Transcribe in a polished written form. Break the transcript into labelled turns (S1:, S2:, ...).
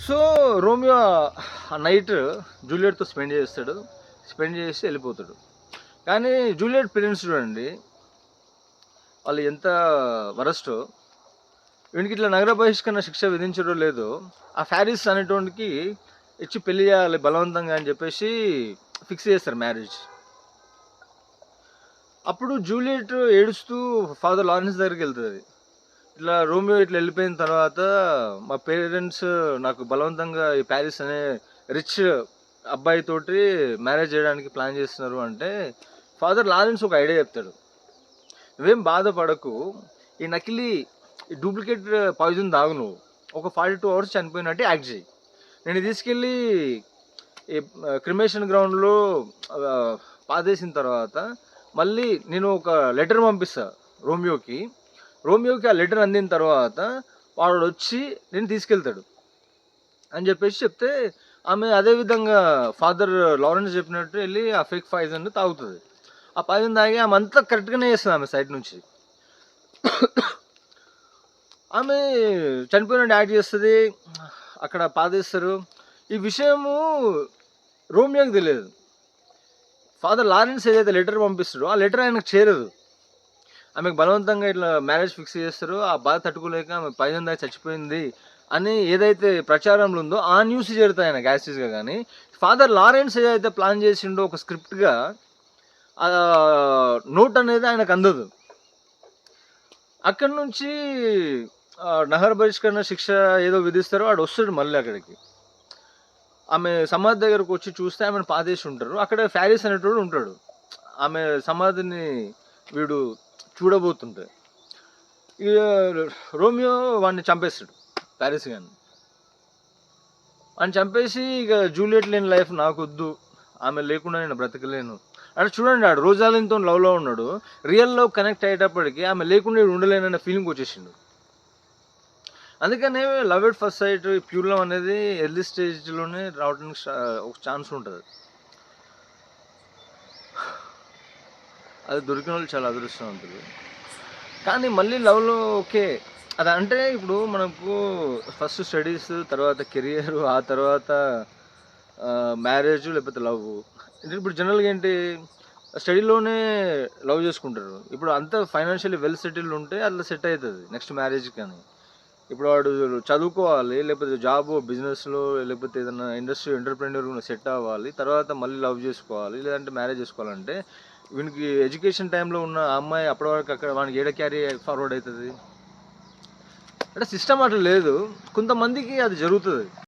S1: So Romeo ఆ night జూలియట్తో spend చేస్తాడు. Spend చేసి వెళ్ళిపోతాడు. కానీ జూలియట్ పేరెంట్స్ చూడండి, వాళ్ళు ఎంత వరస్టో. వీనికి ఇట్లా నగర బహిష్కరణ శిక్ష విధించడం లేదో, ఆ ఫ్యారిస్ అనేటోనికి ఇచ్చి పెళ్లి చేయాలి బలవంతంగా అని చెప్పేసి ఫిక్స్ చేస్తారు మ్యారేజ్. అప్పుడు జూలియట్ ఏడుస్తూ ఫాదర్ లారెన్స్ దగ్గరికి వెళ్తుంది. ఇట్లా రోమియో ఇట్లా వెళ్ళిపోయిన తర్వాత మా పేరెంట్స్ నాకు బలవంతంగా ఈ ప్యారిస్ అనే రిచ్ అబ్బాయితోటి మ్యారేజ్ చేయడానికి ప్లాన్ చేస్తున్నారు అంటే, ఫాదర్ లారెన్స్ ఒక ఐడియా చెప్తాడు. నువ్వేం బాధపడకు, ఈ నకిలీ ఈ డూప్లికేట్ పాయిజన్ తాగు, నువ్వు ఒక 42 hours చనిపోయినట్టు యాక్ట్ చేయి. నేను తీసుకెళ్ళి ఈ క్రిమేషన్ గ్రౌండ్లో పాదేసిన తర్వాత మళ్ళీ నేను ఒక లెటర్ పంపిస్తా రోమియోకి. రోమియోకి ఆ లెటర్ అందిన తర్వాత వాడు వచ్చి నేను తీసుకెళ్తాడు అని చెప్పేసి చెప్తే, ఆమె అదేవిధంగా ఫాదర్ లారెన్స్ చెప్పినట్టు వెళ్ళి ఆ ఫేక్ పాయిజన్ తాగుతుంది. ఆ పాయిజన్ తాగి ఆమె అంతా కరెక్ట్గానే చేస్తుంది ఆమె సైడ్ నుంచి. ఆమె చనిపోయినట్టు యాక్ట్ చేస్తుంది, అక్కడ పాదేస్తారు. ఈ విషయము రోమియోకి తెలియదు. ఫాదర్ లారెన్స్ ఏదైతే లెటర్ పంపిస్తాడో ఆ లెటర్ ఆయనకు చేరదు. ఆమెకు బలవంతంగా ఇట్లా మ్యారేజ్ ఫిక్స్ చేస్తారు. ఆ బాధ తట్టుకోలేక ఆమె పాయిజన్ దాకా చచ్చిపోయింది అని ఏదైతే ప్రచారంలో ఉందో ఆ న్యూస్ చేరుతాయి ఆయన గ్యాసెస్గా. కానీ ఫాదర్ లారెన్స్ ఏదైతే ప్లాన్ చేసిండో ఒక స్క్రిప్ట్గా, ఆ నోట్ అనేది ఆయనకు అందదు. అక్కడి నుంచి నగర బహిష్కరణ శిక్ష ఏదో విధిస్తారో వాడు వస్తాడు మళ్ళీ అక్కడికి. ఆమె సమాధి దగ్గరకు వచ్చి చూస్తే ఆమెను పాదేసి ఉంటారు. అక్కడ ఫ్యారిస్ అనేటోడు ఉంటాడు. ఆమె సమాధిని వీడు చూడబోతుంటాడు. ఇక రోమియో వాడిని చంపేస్తాడు, ప్యారిస్ గారిని. వాడిని చంపేసి ఇక జూలియట్ లేని లైఫ్ నాకు వద్దు, ఆమె లేకుండా నేను బ్రతకలేను అంటే చూడండి, ఆడు రోజాలిన్తో లవ్లో ఉన్నాడు. రియల్ లవ్ కనెక్ట్ అయ్యేటప్పటికి ఆమె లేకుండా ఉండలేనన్న ఫీలింగ్ వచ్చేసిండు. అందుకనే love at first sight, pure love అనేది ఎర్లీ స్టేజ్లోనే రావడానికి ఒక ఛాన్స్ ఉంటుంది. అది దొరికిన వాళ్ళు చాలా అదృష్టం ఉంటుంది. కానీ మళ్ళీ లవ్లో ఓకే అది అంటే ఇప్పుడు మనకు ఫస్ట్ స్టడీస్, తర్వాత కెరియర్, ఆ తర్వాత మ్యారేజ్ లేకపోతే లవ్. ఇప్పుడు జనరల్గా ఏంటి, స్టడీలోనే లవ్ చేసుకుంటారు. ఇప్పుడు అంతా ఫైనాన్షియల్లీ వెల్ సెటిల్డ్ ఉంటే అట్లా సెట్ అవుతుంది నెక్స్ట్ మ్యారేజ్. కానీ ఇప్పుడు వాడు చదువుకోవాలి, లేకపోతే జాబ్ బిజినెస్లో, లేకపోతే ఏదైనా ఇండస్ట్రీ ఎంటర్ప్రెన్యూర్ సెట్ అవ్వాలి, తర్వాత మళ్ళీ లవ్ చేసుకోవాలి, లేదంటే మ్యారేజ్ చేసుకోవాలంటే వీనికి ఎడ్యుకేషన్ టైంలో ఉన్న అమ్మాయి అప్పటి వరకు అక్కడ వానికి ఏడ క్యారీ ఫార్వర్డ్ అవుతుంది అంటే సిస్టమ్ అట్లా లేదు. కొంతమందికి అది జరుగుతుంది.